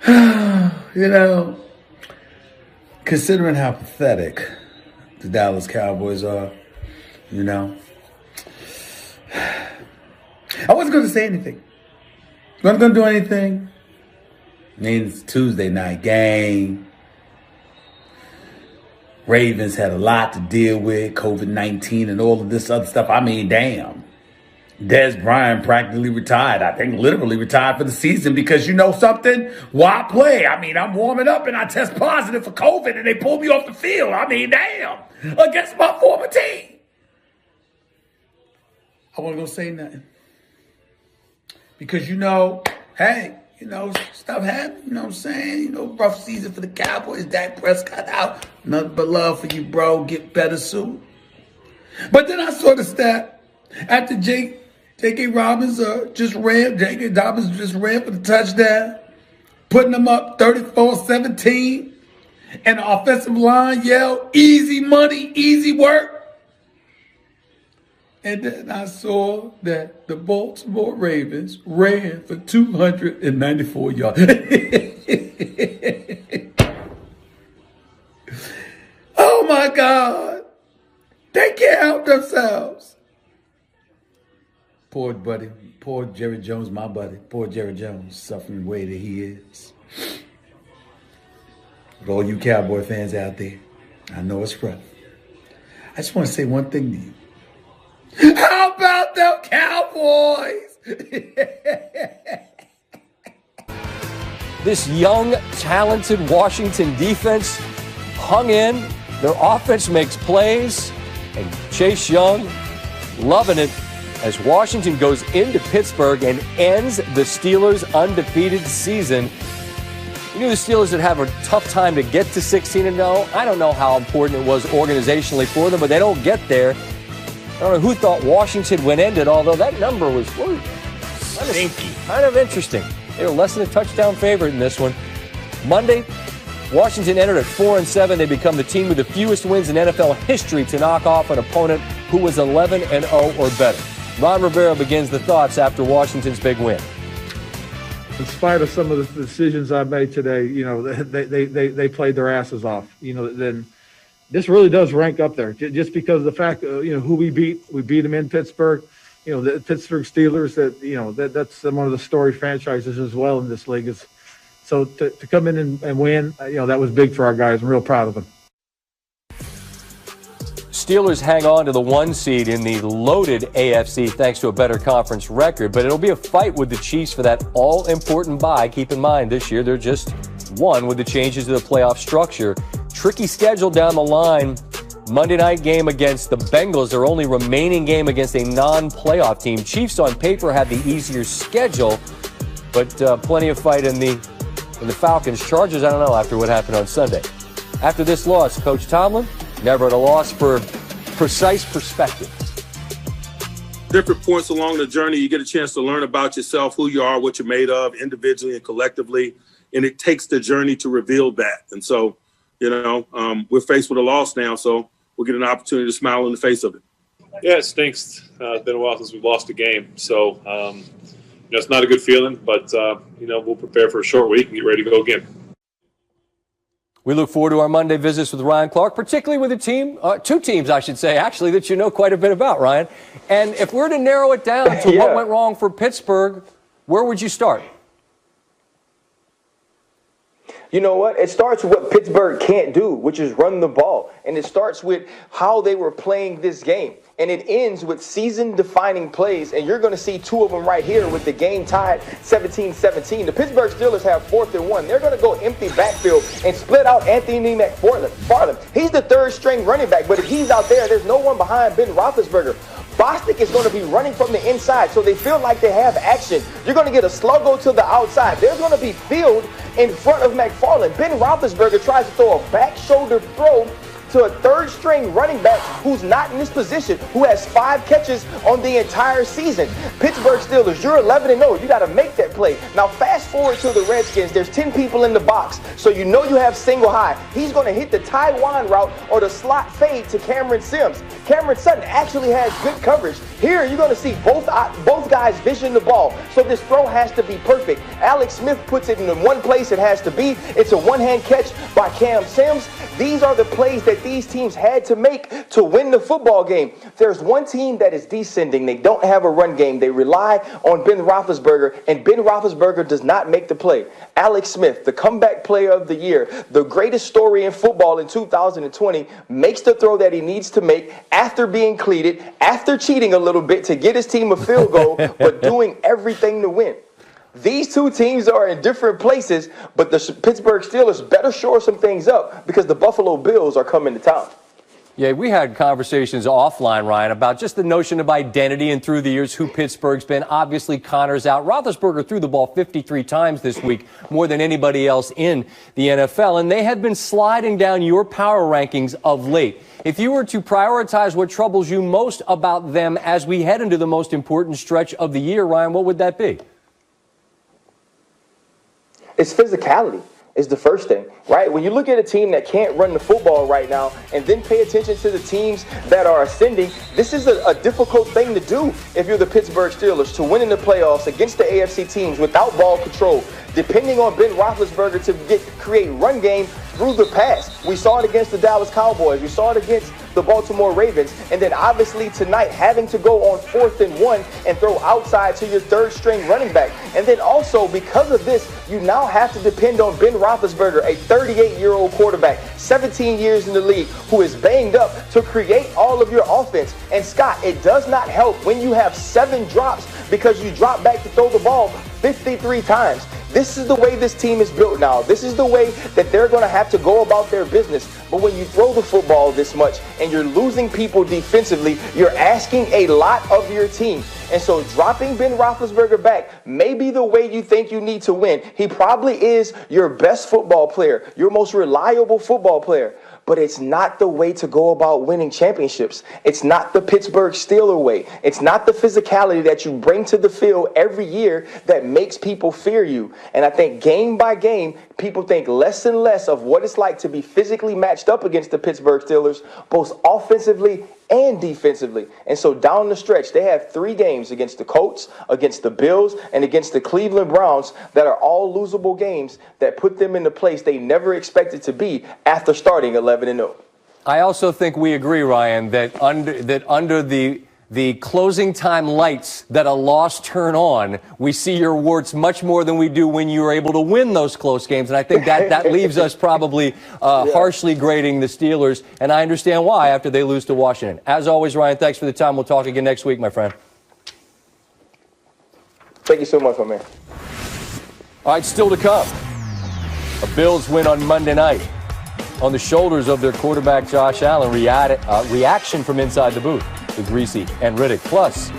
You know, considering how pathetic the Dallas Cowboys are, you know, I wasn't going to say anything. Wasn't going to do anything. I mean, it's a Tuesday night game. Ravens had a lot to deal with, COVID-19 and all of this other stuff. I mean, damn. Des Bryant practically retired. I think literally retired for the season because you know something? Why play? I mean, I'm warming up and I test positive for COVID and they pull me off the field. I mean, damn. Against my former team. I wasn't going to say nothing. Because, you know, hey, you know, stuff happened. You know what I'm saying? You know, rough season for the Cowboys. Dak Prescott out. Nothing but love for you, bro. Get better soon. But then I saw the stat after J.K. Dobbins just ran for the touchdown, putting them up 34-17, and the offensive line yelled, "Easy money, easy work." And then I saw that the Baltimore Ravens ran for 294 yards. Oh my God. They can't help themselves. Poor buddy. Poor Jerry Jones, my buddy. Poor Jerry Jones, suffering the way that he is. With all you Cowboy fans out there, I know it's rough. I just want to say one thing to you. How about them Cowboys? This young, talented Washington defense hung in. Their offense makes plays. And Chase Young loving it as Washington goes into Pittsburgh and ends the Steelers' undefeated season. You knew the Steelers would have a tough time to get to 16-0. I don't know how important it was organizationally for them, but they don't get there. I don't know who thought Washington would end it, although that number was kind of interesting. They were less than a touchdown favorite in this one. Monday, Washington entered at 4-7. They become the team with the fewest wins in NFL history to knock off an opponent who was 11-0 or better. Ron Rivera begins the thoughts after Washington's big win. In spite of some of the decisions I made today, you know, they played their asses off. You know, then this really does rank up there just because of the fact, you know, who we beat them in Pittsburgh. You know, the Pittsburgh Steelers, that's one of the storied franchises as well in this league. So to come in and win, you know, that was big for our guys. I'm real proud of them. Steelers hang on to the 1 seed in the loaded AFC thanks to a better conference record, but it'll be a fight with the Chiefs for that all-important bye. Keep in mind, this year they're just one with the changes to the playoff structure. Tricky schedule down the line. Monday night game against the Bengals, their only remaining game against a non-playoff team. Chiefs on paper have the easier schedule, but plenty of fight in the Falcons. Chargers, I don't know after what happened on Sunday. After this loss, Coach Tomlin, never at a loss for precise perspective. Different points along the journey, you get a chance to learn about yourself, who you are, what you're made of, individually and collectively, and it takes the journey to reveal that. And so, you know, we're faced with a loss now, so we'll get an opportunity to smile in the face of it. Yeah, it stinks. It's been a while since we've lost a game. So, you know, it's not a good feeling, but, you know, we'll prepare for a short week and get ready to go again. We look forward to our Monday visits with Ryan Clark, particularly with a team, two teams, I should say, actually, that you know quite a bit about, Ryan. And if we're to narrow it down to what went wrong for Pittsburgh, where would you start? You know what? It starts with what Pittsburgh can't do, which is run the ball. And it starts with how they were playing this game. And it ends with season-defining plays. And you're going to see two of them right here with the game tied 17-17. The Pittsburgh Steelers have 4th and 1. They're going to go empty backfield and split out Anthony McFarland. He's the third-string running back, but if he's out there, there's no one behind Ben Roethlisberger. Bostic is going to be running from the inside, so they feel like they have action. You're going to get a sluggo to the outside. There's going to be field in front of McFarland. Ben Roethlisberger tries to throw a back shoulder throw to a third-string running back who's not in this position, who has 5 catches on the entire season. Pittsburgh Steelers, you're 11-0. You got to make that play. Now, fast forward to the Redskins. There's 10 people in the box, so you know you have single high. He's going to hit the Taiwan route or the slot fade to Cameron Sims. Cameron Sutton actually has good coverage. Here, you're going to see both guys vision the ball, so this throw has to be perfect. Alex Smith puts it in the one place it has to be. It's a one-hand catch by Cam Sims. These are the plays that these teams had to make to win the football game. There's one team that is descending. They don't have a run game. They rely on Ben Roethlisberger, and Ben Roethlisberger does not make the play. Alex Smith, the comeback player of the year, the greatest story in football in 2020, makes the throw that he needs to make after being cleated, after cheating a little bit to get his team a field goal, but doing everything to win. These two teams are in different places, but the Pittsburgh Steelers better shore some things up because the Buffalo Bills are coming to town. Yeah, we had conversations offline, Ryan, about just the notion of identity and through the years who Pittsburgh's been. Obviously, Connor's out. Roethlisberger threw the ball 53 times this week, more than anybody else in the NFL, and they have been sliding down your power rankings of late. If you were to prioritize what troubles you most about them as we head into the most important stretch of the year, Ryan, what would that be? It's physicality is the first thing, right? When you look at a team that can't run the football right now and then pay attention to the teams that are ascending, this is a difficult thing to do if you're the Pittsburgh Steelers, to win in the playoffs against the AFC teams without ball control, depending on Ben Roethlisberger to create run game through the pass. We saw it against the Dallas Cowboys. We saw it against the Baltimore Ravens. And then obviously tonight having to go on 4th and 1 and throw outside to your third-string running back. And then also because of this, you now have to depend on Ben Roethlisberger, a 38-year-old quarterback, 17 years in the league, who is banged up to create all of your offense. And Scott, it does not help when you have 7 drops because you drop back to throw the ball 53 times. This is the way this team is built now. This is the way that they're going to have to go about their business. But when you throw the football this much and you're losing people defensively, you're asking a lot of your team. And so dropping Ben Roethlisberger back may be the way you think you need to win. He probably is your best football player, your most reliable football player. But it's not the way to go about winning championships. It's not the Pittsburgh Steelers way. It's not the physicality that you bring to the field every year that makes people fear you. And I think game by game, people think less and less of what it's like to be physically matched up against the Pittsburgh Steelers, both offensively and defensively. And so down the stretch, they have 3 games against the Colts, against the Bills, and against the Cleveland Browns that are all losable games that put them in the place they never expected to be after starting 11-0. I also think we agree, Ryan, that under the closing time lights that a loss turn on, we see your warts much more than we do when you're able to win those close games. And I think that leaves us probably harshly grading the Steelers. And I understand why after they lose to Washington. As always, Ryan, thanks for the time. We'll talk again next week, my friend. Thank you so much, my man. All right, still to come. A Bills win on Monday night. On the shoulders of their quarterback, Josh Allen, reaction from inside the booth with Reese and Riddick. Plus,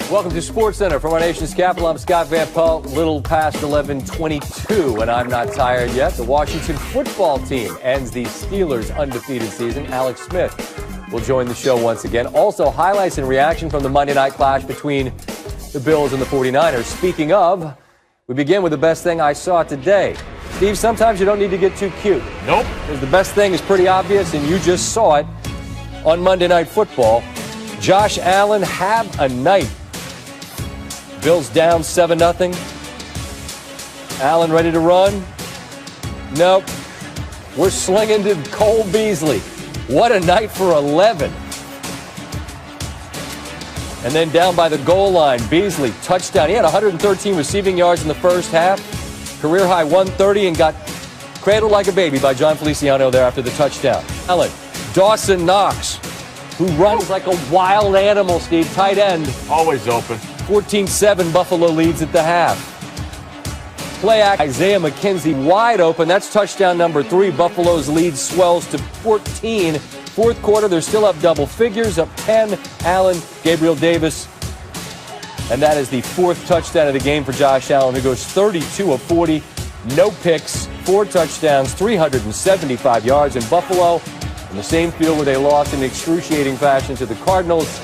welcome to Sports Center from our nation's capital. I'm Scott Van Pelt, little past 11:22, and I'm not tired yet. The Washington football team ends the Steelers' undefeated season. Alex Smith will join the show once again. Also, highlights and reaction from the Monday night clash between the Bills and the 49ers. Speaking of, we begin with the best thing I saw today. Steve, sometimes you don't need to get too cute. Nope. Because the best thing is pretty obvious, and you just saw it on Monday Night Football. Josh Allen, have a night. Bills down 7-0. Allen ready to run? Nope. We're slinging to Cole Beasley. What a night for 11. And then down by the goal line, Beasley, touchdown. He had 113 receiving yards in the first half. Career high 130, and got cradled like a baby by John Feliciano there after the touchdown. Allen, Dawson Knox, who runs like a wild animal, Steve, tight end. Always open. 14-7, Buffalo leads at the half. Play act, Isaiah McKenzie wide open. That's touchdown number 3. Buffalo's lead swells to 14. Fourth quarter, they're still up double figures, up 10. Allen, Gabriel Davis. And that is the 4th touchdown of the game for Josh Allen, who goes 32 of 40, no picks, 4 touchdowns, 375 yards. In Buffalo, in the same field where they lost in excruciating fashion to the Cardinals,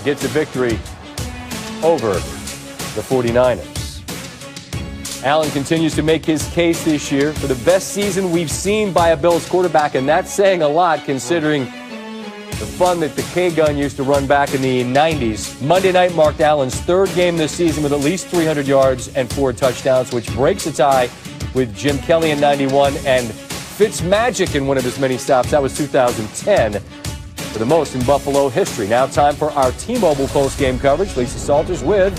gets a victory over the 49ers. Allen continues to make his case this year for the best season we've seen by a Bills quarterback, and that's saying a lot considering the fun that the K-Gun used to run back in the 90s. Monday night marked Allen's 3rd game this season with at least 300 yards and 4 touchdowns, which breaks a tie with Jim Kelly in 91 and Fitzmagic in one of his many stops. That was 2010 for the most in Buffalo history. Now time for our T-Mobile post-game coverage. Lisa Salters with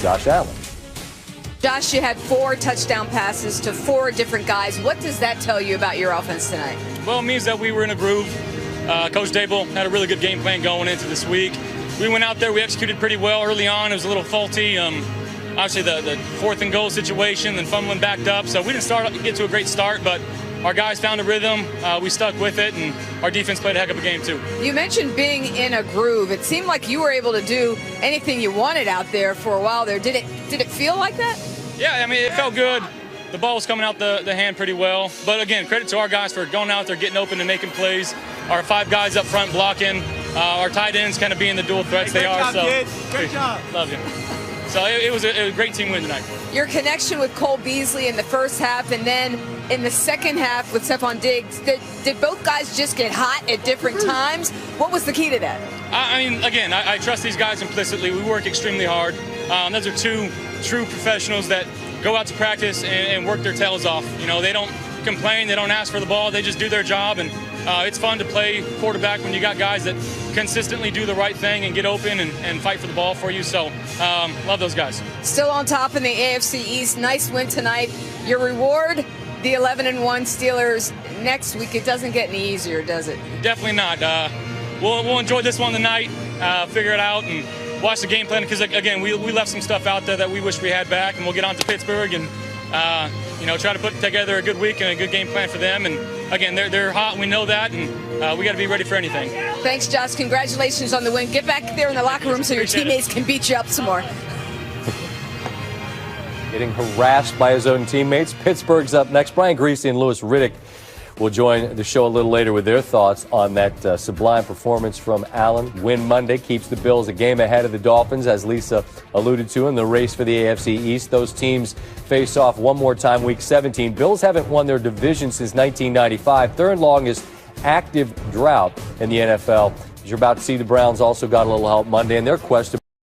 Josh Allen. Josh, you had 4 touchdown passes to 4 different guys. What does that tell you about your offense tonight? Well, it means that we were in a groove. Coach Dable had a really good game plan going into this week. We went out there, we executed pretty well early on. It was a little faulty. Obviously, the 4th and goal situation, then fumbling backed up. So we didn't get to a great start, but our guys found a rhythm. We stuck with it, and our defense played a heck of a game, too. You mentioned being in a groove. It seemed like you were able to do anything you wanted out there for a while there. Did it feel like that? Yeah, I mean, it felt good. The ball was coming out the hand pretty well. But, again, credit to our guys for going out there, getting open and making plays. Our 5 guys up front blocking. Our tight ends kind of being the dual threats they are. Great job. Love you. So it was a great team win tonight. Your connection with Cole Beasley in the first half and then in the second half with Stephon Diggs, did both guys just get hot at different times? What was the key to that? I mean, again, I trust these guys implicitly. We work extremely hard. Those are 2 true professionals that go out to practice and work their tails off. You know, they don't complain, they don't ask for the ball, they just do their job, and it's fun to play quarterback when you got guys that consistently do the right thing and get open and fight for the ball for you. So love those guys. Still on top in the AFC East. Nice win tonight. Your reward, the 11-1 Steelers. Next week, it doesn't get any easier, does it? Definitely not. We'll enjoy this one tonight, figure it out, and watch the game plan, because, again, we left some stuff out there that we wish we had back, and we'll get on to Pittsburgh and, try to put together a good week and a good game plan for them. And, again, they're hot, we know that, and we got to be ready for anything. Thanks, Josh. Congratulations on the win. Get back there in the locker room so your teammates can beat you up some more. Getting harassed by his own teammates. Pittsburgh's up next. Brian Greasy and Louis Riddick will join the show a little later with their thoughts on that sublime performance from Allen. Win Monday keeps the Bills a game ahead of the Dolphins, as Lisa alluded to, in the race for the AFC East. Those teams face off one more time, Week 17. Bills haven't won their division since 1995, 3rd longest active drought in the NFL. As you're about to see, the Browns also got a little help Monday in their quest to